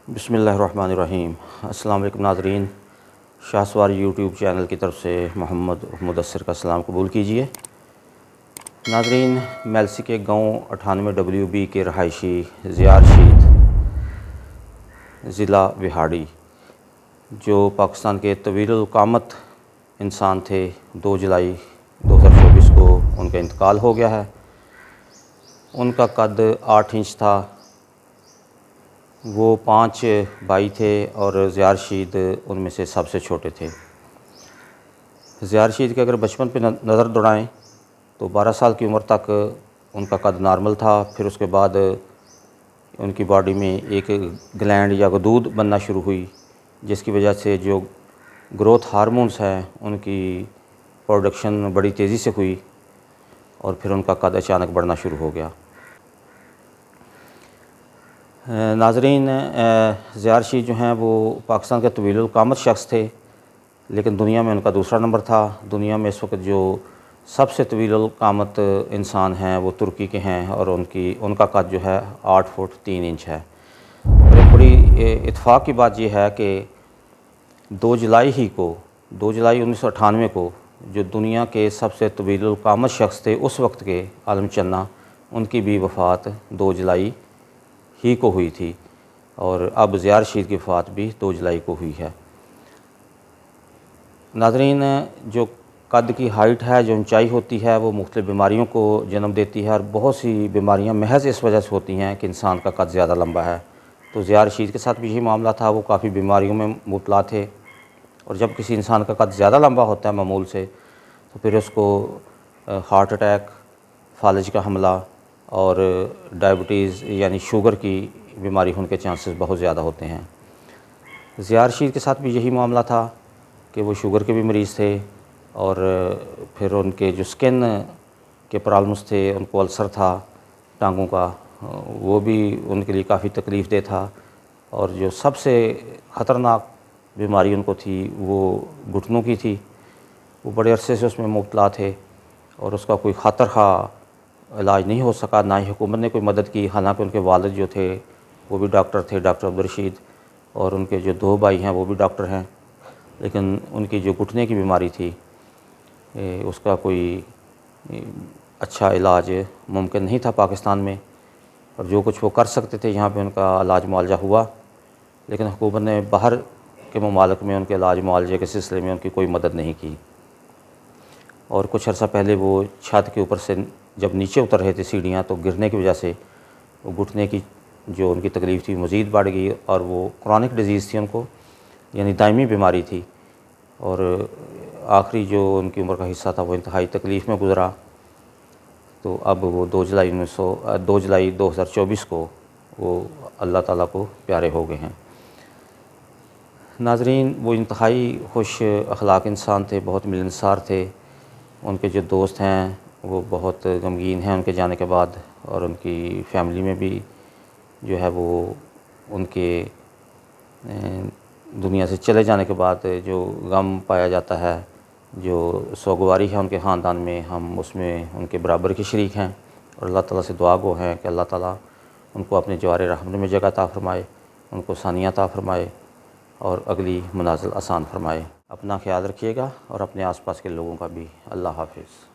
بسم اللہ الرحمن الرحیم۔ السلام علیکم ناظرین، شاہ سوار یوٹیوب چینل کی طرف سے محمد مدثر کا سلام قبول کیجیے۔ ناظرین، میلسی کے گاؤں 98WB کے رہائشی زیار شید ضلع وہاڑی، جو پاکستان کے طویل القامت انسان تھے، 2 جولائی 2024 کو ان کا انتقال ہو گیا ہے۔ ان کا قد 8 انچ تھا۔ وہ 5 بھائی تھے اور زیار شید ان میں سے سب سے چھوٹے تھے۔ زیار شید کے اگر بچپن پہ نظر دوڑائیں تو 12 سال کی عمر تک ان کا قد نارمل تھا۔ پھر اس کے بعد ان کی باڈی میں ایک گلینڈ یا غدود بننا شروع ہوئی، جس کی وجہ سے جو گروتھ ہارمونز ہیں ان کی پروڈکشن بڑی تیزی سے ہوئی اور پھر ان کا قد اچانک بڑھنا شروع ہو گیا۔ ناظرین، زیار شید جو ہیں وہ پاکستان کے طویل القامت شخص تھے، لیکن دنیا میں ان کا دوسرا نمبر تھا۔ دنیا میں اس وقت جو سب سے طویل القامت انسان ہیں وہ ترکی کے ہیں اور ان کا قد جو ہے 8 فٹ 3 انچ ہے۔ اور ایک بڑی اتفاق کی بات یہ ہے کہ 2 جولائی 1998 کو جو دنیا کے سب سے طویل القامت شخص تھے اس وقت کے، عالم چنا، ان کی بھی وفات 2 جولائی ہی کو ہوئی تھی، اور اب زیار شید کی وفات بھی 2 جولائی کو ہوئی ہے۔ ناظرین، جو قد کی ہائٹ ہے، جو اونچائی ہوتی ہے، وہ مختلف بیماریوں کو جنم دیتی ہے، اور بہت سی بیماریاں محض اس وجہ سے ہوتی ہیں کہ انسان کا قد زیادہ لمبا ہے۔ تو زیار شید کے ساتھ بھی یہی معاملہ تھا۔ وہ کافی بیماریوں میں مبتلا تھے، اور جب کسی انسان کا قد زیادہ لمبا ہوتا ہے معمول سے تو پھر اس کو ہارٹ اٹیک، فالج کا حملہ اور ڈائبٹیز یعنی شوگر کی بیماری ہونے کے چانسز بہت زیادہ ہوتے ہیں۔ زیار شید کے ساتھ بھی یہی معاملہ تھا کہ وہ شوگر کے بھی مریض تھے، اور پھر ان کے جو سکن کے پرابلمس تھے، ان کو السر تھا ٹانگوں کا، وہ بھی ان کے لیے کافی تکلیف دہ تھا۔ اور جو سب سے خطرناک بیماری ان کو تھی وہ گھٹنوں کی تھی۔ وہ بڑے عرصے سے اس میں مبتلا تھے اور اس کا کوئی خاطر خواہ علاج نہیں ہو سکا، نہ ہی حکومت نے کوئی مدد کی، حالانکہ ان کے والد جو تھے وہ بھی ڈاکٹر تھے، ڈاکٹر عبدالرشید، اور ان کے جو 2 بھائی ہیں وہ بھی ڈاکٹر ہیں، لیکن ان کی جو گھٹنے کی بیماری تھی اس کا کوئی اچھا علاج ممکن نہیں تھا پاکستان میں، اور جو کچھ وہ کر سکتے تھے یہاں پہ ان کا علاج معالجہ ہوا، لیکن حکومت نے باہر کے ممالک میں ان کے علاج معالجے کے سلسلے میں ان کی کوئی مدد نہیں کی۔ اور کچھ عرصہ پہلے وہ چھت کے اوپر سے جب نیچے اتر رہے تھے سیڑھیاں، تو گرنے کی وجہ سے وہ گھٹنے کی جو ان کی تکلیف تھی مزید بڑھ گئی، اور وہ کرونک ڈیزیز تھی ان کو، یعنی دائمی بیماری تھی، اور آخری جو ان کی عمر کا حصہ تھا وہ انتہائی تکلیف میں گزرا۔ تو اب وہ 2 جولائی 2024 کو وہ اللہ تعالیٰ کو پیارے ہو گئے ہیں۔ ناظرین، وہ انتہائی خوش اخلاق انسان تھے، بہت ملنسار تھے۔ ان کے جو دوست ہیں وہ بہت غمگین ہیں ان کے جانے کے بعد، اور ان کی فیملی میں بھی جو ہے وہ ان کے دنیا سے چلے جانے کے بعد جو غم پایا جاتا ہے، جو سوگواری ہے ان کے خاندان میں، ہم اس میں ان کے برابر کے شریک ہیں، اور اللہ تعالیٰ سے دعا گو ہیں کہ اللہ تعالیٰ ان کو اپنے جوار رحمت میں جگہ عطا فرمائے، ان کو ثانیہ عطا فرمائے اور اگلی منازل آسان فرمائے۔ اپنا خیال رکھیے گا اور اپنے آس پاس کے لوگوں کا بھی۔ اللہ حافظ۔